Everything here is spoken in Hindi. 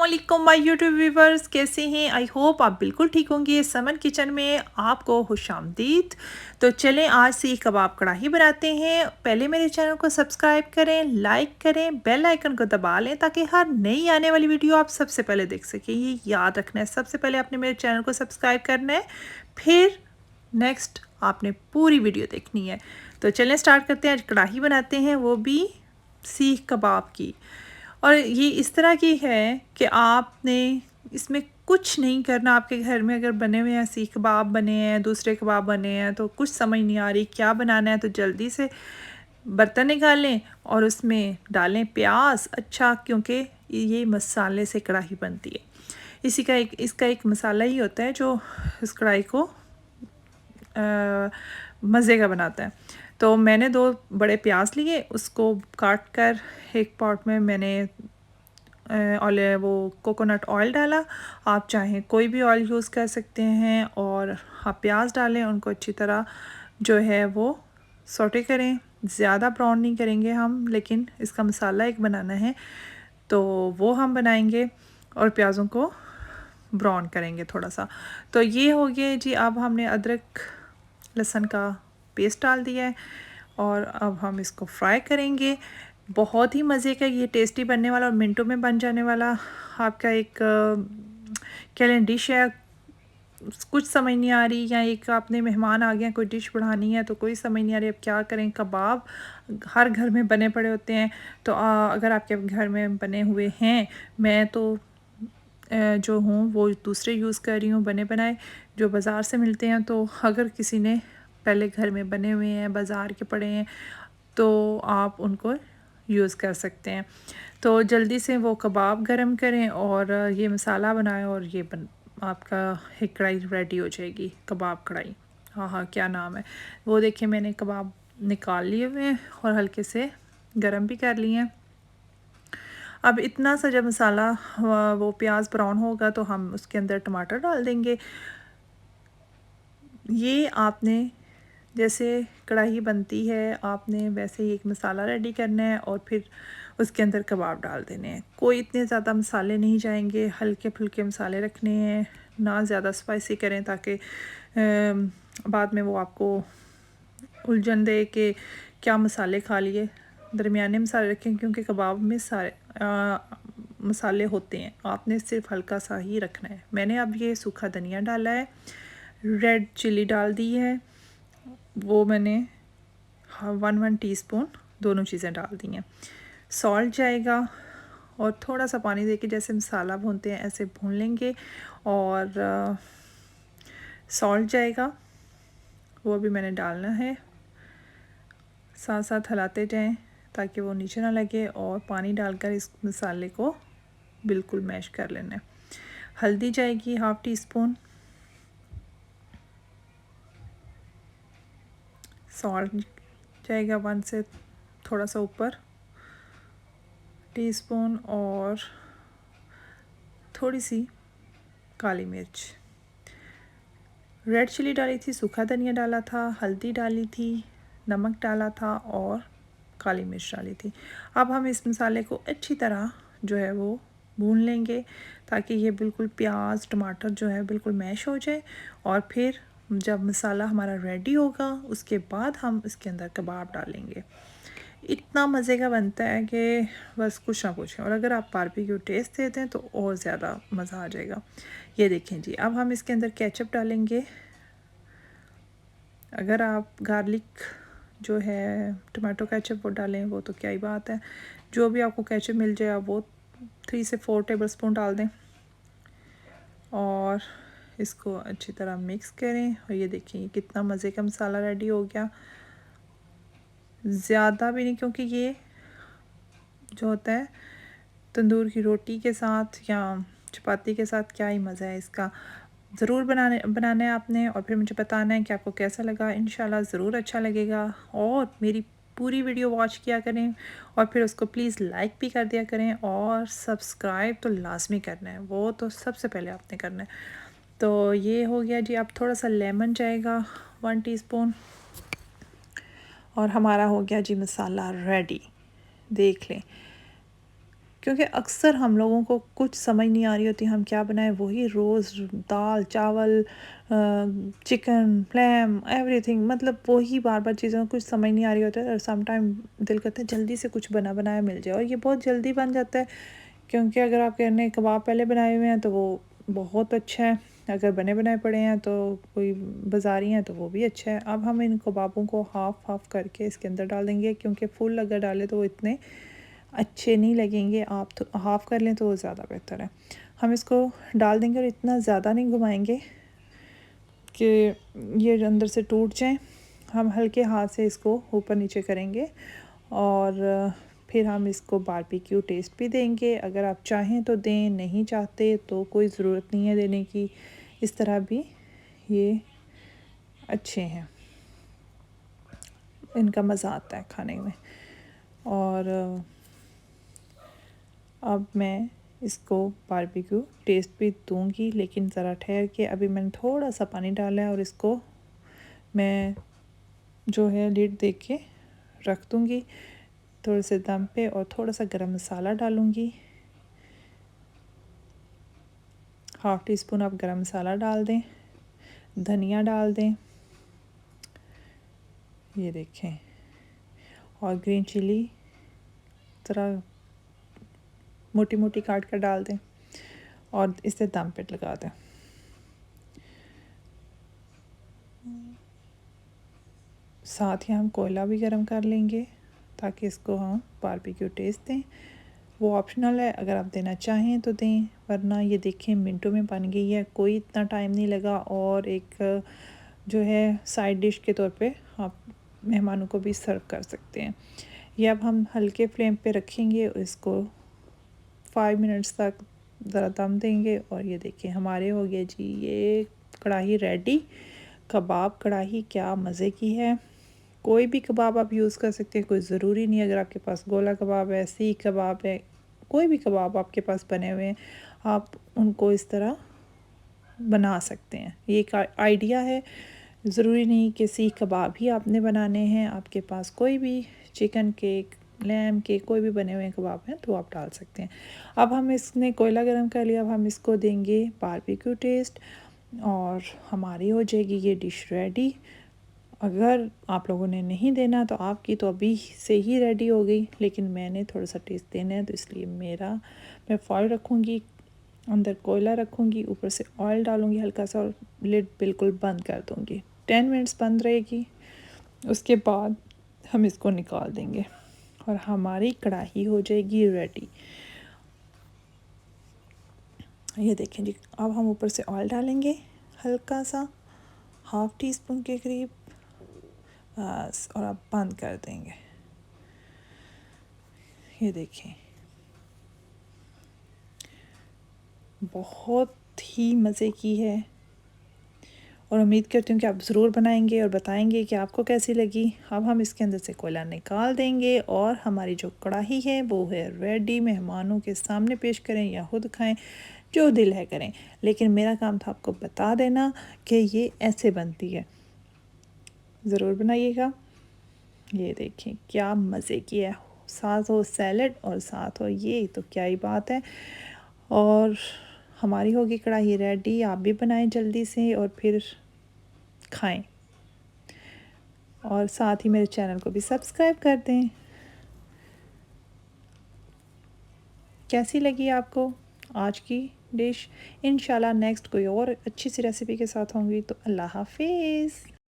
अस्सलामुअलैकुम माय यूट्यूब व्यूवर्स, कैसे हैं? आई होप आप बिल्कुल ठीक होंगे। समन किचन में आपको खुशामदीद। तो चलें आज सीख कबाब कढ़ाई बनाते हैं। पहले मेरे चैनल को सब्सक्राइब करें, लाइक करें, बेल आइकन को दबा लें ताकि हर नई आने वाली वीडियो आप सबसे पहले देख सकें। ये याद रखना है, सबसे पहले आपने मेरे चैनल को सब्सक्राइब करना है, फिर नेक्स्ट आपने पूरी वीडियो देखनी है। तो चलें स्टार्ट करते हैं। आज कढ़ाई बनाते हैं, वो भी सीख कबाब की। और ये इस तरह की है कि आपने इसमें कुछ नहीं करना। आपके घर में अगर बने हुए हैं, सीख कबाब बने हैं, दूसरे कबाब बने हैं, तो कुछ समझ नहीं आ रही क्या बनाना है, तो जल्दी से बर्तन निकालें और उसमें डालें प्याज अच्छा, क्योंकि ये मसाले से कढ़ाई बनती है। इसका एक मसाला ही होता है जो इस कढ़ाई को मज़े का बनाता है। तो मैंने 2 बड़े प्याज लिए, उसको काट कर एक पॉट में मैंने वो कोकोनट ऑयल डाला। आप चाहें कोई भी ऑयल यूज़ कर सकते हैं। और आप प्याज डालें, उनको अच्छी तरह जो है वो सौटे करें। ज़्यादा ब्राउन नहीं करेंगे हम, लेकिन इसका मसाला एक बनाना है तो वो हम बनाएंगे और प्याज़ों को ब्राउन करेंगे थोड़ा सा। तो ये हो गया जी। अब हमने अदरक लहसुन का पेस्ट डाल दिया है और अब हम इसको फ्राई करेंगे। बहुत ही मज़े का ये टेस्टी बनने वाला और मिनटों में बन जाने वाला आपका एक कह लें डिश है। कुछ समझ नहीं आ रही, या एक आपने मेहमान आ गया, कोई डिश बढ़ानी है तो कोई समझ नहीं आ रही अब क्या करें। कबाब हर घर में बने पड़े होते हैं। तो अगर आपके घर में बने हुए हैं, मैं तो जो हूँ वो दूसरे यूज़ कर रही हूँ, बने बनाए जो बाज़ार से मिलते हैं। तो अगर किसी ने पहले घर में बने हुए हैं, बाज़ार के पड़े हैं, तो आप उनको यूज़ कर सकते हैं। तो जल्दी से वो कबाब गरम करें और ये मसाला बनाएं और ये आपका एक कढ़ाई रेडी हो जाएगी, कबाब कढ़ाई। हाँ हाँ, क्या नाम है वो, देखिए मैंने कबाब निकाल लिए हुए हैं और हल्के से गरम भी कर लिए हैं। अब इतना सा जब मसाला वो प्याज ब्राउन होगा तो हम उसके अंदर टमाटर डाल देंगे। ये आपने जैसे कढ़ाई बनती है, आपने वैसे ही एक मसाला रेडी करना है और फिर उसके अंदर कबाब डाल देने हैं। कोई इतने ज़्यादा मसाले नहीं जाएंगे, हल्के फुल्के मसाले रखने हैं, ना ज़्यादा स्पाइसी करें ताकि बाद में वो आपको उलझन दे कि क्या मसाले खा लिए। दरमियाने मसाले रखें क्योंकि कबाब में सारे मसाले होते हैं, आपने सिर्फ हल्का सा ही रखना है। मैंने अब ये सूखा धनिया डाला है, रेड चिली डाल दी है, वो मैंने 1 टीस्पून दोनों चीज़ें डाल दी हैं। सॉल्ट जाएगा और थोड़ा सा पानी देके जैसे मसाला भूनते हैं ऐसे भून लेंगे। और सॉल्ट जाएगा, वो भी मैंने डालना है। साथ साथ हिलाते जाएं ताकि वो नीचे ना लगे, और पानी डालकर इस मसाले को बिल्कुल मैश कर लेना है। हल्दी जाएगी 1/2 टीस्पून, सॉल्ट जाएगा 1 से थोड़ा सा ऊपर टीस्पून, और थोड़ी सी काली मिर्च, रेड चिली डाली थी, सूखा धनिया डाला था, हल्दी डाली थी, नमक डाला था और काली मिर्च डाली थी। अब हम इस मसाले को अच्छी तरह जो है वो भून लेंगे ताकि ये बिल्कुल प्याज टमाटर जो है बिल्कुल मैश हो जाए। और फिर जब मसाला हमारा रेडी होगा उसके बाद हम इसके अंदर कबाब डालेंगे। इतना मज़े का बनता है कि बस कुछ ना पूछें। और अगर आप बारबेक्यू टेस्ट देते हैं तो और ज़्यादा मज़ा आ जाएगा। ये देखें जी, अब हम इसके अंदर केचप डालेंगे। अगर आप गार्लिक जो है टमाटो केचप वो डालें वो तो क्या ही बात है। जो भी आपको केचप मिल जाए आप वो 3 से 4 टेबलस्पून डाल दें और इसको अच्छी तरह मिक्स करें। और ये देखिए कितना मज़े का मसाला रेडी हो गया। ज़्यादा भी नहीं, क्योंकि ये जो होता है तंदूर की रोटी के साथ या चपाती के साथ क्या ही मज़ा है इसका। ज़रूर बनाना है आपने और फिर मुझे बताना है कि आपको कैसा लगा। इंशाल्लाह ज़रूर अच्छा लगेगा। और मेरी पूरी वीडियो वॉच किया करें और फिर उसको प्लीज़ लाइक भी कर दिया करें, और सब्सक्राइब तो लाजमी करना है, वो तो सबसे पहले आपने करना है। तो ये हो गया जी। अब थोड़ा सा लेमन जाएगा 1 टीस्पून, और हमारा हो गया जी मसाला रेडी। देख लें क्योंकि अक्सर हम लोगों को कुछ समझ नहीं आ रही होती हम क्या बनाएं, वही रोज़ दाल चावल चिकन लैम एवरीथिंग, मतलब वही बार बार चीज़ों कुछ समझ नहीं आ रही होती है। और सम टाइम दिल करता है जल्दी से कुछ बना बनाया मिल जाए, और ये बहुत जल्दी बन जाता है। क्योंकि अगर आपने कबाब पहले बनाए हुए हैं तो वो बहुत अच्छा है, अगर बने बनाए पड़े हैं तो कोई बाज़ारी हैं तो वो भी अच्छा है। अब हम इन कबाबों को हाफ़ हाफ़ करके इसके अंदर डाल देंगे, क्योंकि फुल अगर डालें तो वो इतने अच्छे नहीं लगेंगे। आप तो हाफ़ कर लें तो वो ज़्यादा बेहतर है। हम इसको डाल देंगे और इतना ज़्यादा नहीं घुमाएंगे कि ये अंदर से टूट जाएं। हम हल्के हाथ से इसको ऊपर नीचे करेंगे, और फिर हम इसको बारबेक्यू टेस्ट भी देंगे। अगर आप चाहें तो दें, नहीं चाहते तो कोई ज़रूरत नहीं है देने की। इस तरह भी ये अच्छे हैं, इनका मज़ा आता है खाने में। और अब मैं इसको बारबेक्यू टेस्ट भी दूंगी, लेकिन ज़रा ठहर के। अभी मैंने थोड़ा सा पानी डाला है और इसको मैं जो है लिड दे के रख दूंगी थोड़े से दम पे, और थोड़ा सा गरम मसाला डालूंगी। हाफ़ टी स्पून आप गरम मसाला डाल दें, धनिया डाल दें, ये देखें, और ग्रीन चिली ज़रा मोटी मोटी काट कर डाल दें, और इसे दम पे लगा दें। साथ ही हम कोयला भी गरम कर लेंगे ताकि इसको हम बारबेक्यू टेस्ट दें। वो ऑप्शनल है, अगर आप देना चाहें तो दें, वरना ये देखें मिनटों में बन गई है, कोई इतना टाइम नहीं लगा। और एक जो है साइड डिश के तौर पे आप मेहमानों को भी सर्व कर सकते हैं। ये अब हम हल्के फ्लेम पे रखेंगे, इसको 5 मिनट्स तक ज़रा दम देंगे। और ये देखिए हमारे हो गए जी ये कढ़ाई रेडी। कबाब कढ़ाई क्या मज़े की है। कोई भी कबाब आप यूज़ कर सकते हैं, कोई ज़रूरी नहीं। अगर आपके पास गोला कबाब है, सीख कबाब है, कोई भी कबाब आपके पास बने हुए हैं, आप उनको इस तरह बना सकते हैं। ये एक आइडिया है, ज़रूरी नहीं कि सीख कबाब ही आपने बनाने हैं। आपके पास कोई भी चिकन के, लैम के, कोई भी बने हुए कबाब हैं तो आप डाल सकते हैं। अब हम इसने कोयला गरम कर लिया, अब हम इसको देंगे बारबेक्यू टेस्ट, और हमारी हो जाएगी ये डिश रेडी। अगर आप लोगों ने नहीं देना तो आपकी तो अभी से ही रेडी हो गई, लेकिन मैंने थोड़ा सा टेस्ट देना है तो इसलिए मैं फॉil रखूँगी, अंदर कोयला रखूँगी, ऊपर से ऑयल डालूँगी हल्का सा, और लिड बिल्कुल बंद कर दूँगी। 10 मिनट्स बंद रहेगी, उसके बाद हम इसको निकाल देंगे और हमारी कढ़ाई हो जाएगी रेडी। ये देखें जी, अब हम ऊपर से ऑयल डालेंगे हल्का सा, हाफ़ टी स्पून के करीब, बस, और अब बंद कर देंगे। ये देखें बहुत ही मज़े की है, और उम्मीद करती हूँ कि आप ज़रूर बनाएंगे और बताएंगे कि आपको कैसी लगी। अब हम इसके अंदर से कोयला निकाल देंगे, और हमारी जो कढ़ाई है वो है रेडी। मेहमानों के सामने पेश करें या खुद खाएं, जो दिल है करें, लेकिन मेरा काम था आपको बता देना कि ये ऐसे बनती है। ज़रूर बनाइएगा। ये देखें क्या मज़े की है, साथ हो सैलड और साथ हो ये, तो क्या ही बात है। और हमारी होगी कढ़ाई रेडी। आप भी बनाएं जल्दी से और फिर खाएं, और साथ ही मेरे चैनल को भी सब्सक्राइब कर दें। कैसी लगी आपको आज की डिश? इंशाल्लाह नेक्स्ट कोई और अच्छी सी रेसिपी के साथ होंगी। तो अल्लाह हाफिज़।